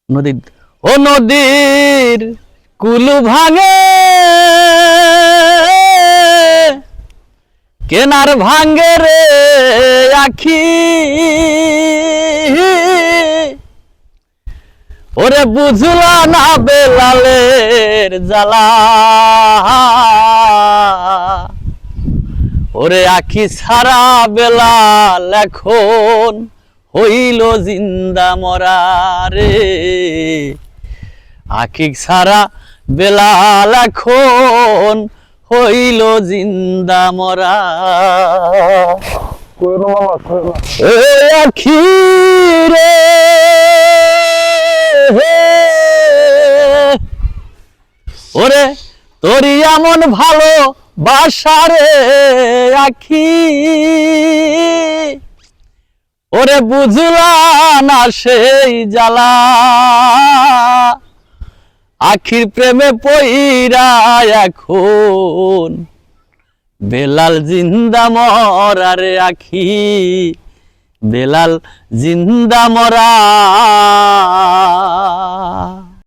নদী ও নদীর কুলু ভাঙে কেনার ভাঙ্গে রে আখি ওরে বুঝলা না বেলালের জ্বালা ওরে আখি ছাড়া বেলাল এখন হইল জিন্দা মরা রে আখি ছাড়া বেলাল এখন হইল জিন্দা মরা আখি রে ওরে তোরি এমন ভালো বাসারে আখি ওরে বুঝলা না সেই জ্বালা আখির প্রেমে পইরা এখন বেলাল জিন্দা মরা রে আখি বেলাল জিন্দা মরা।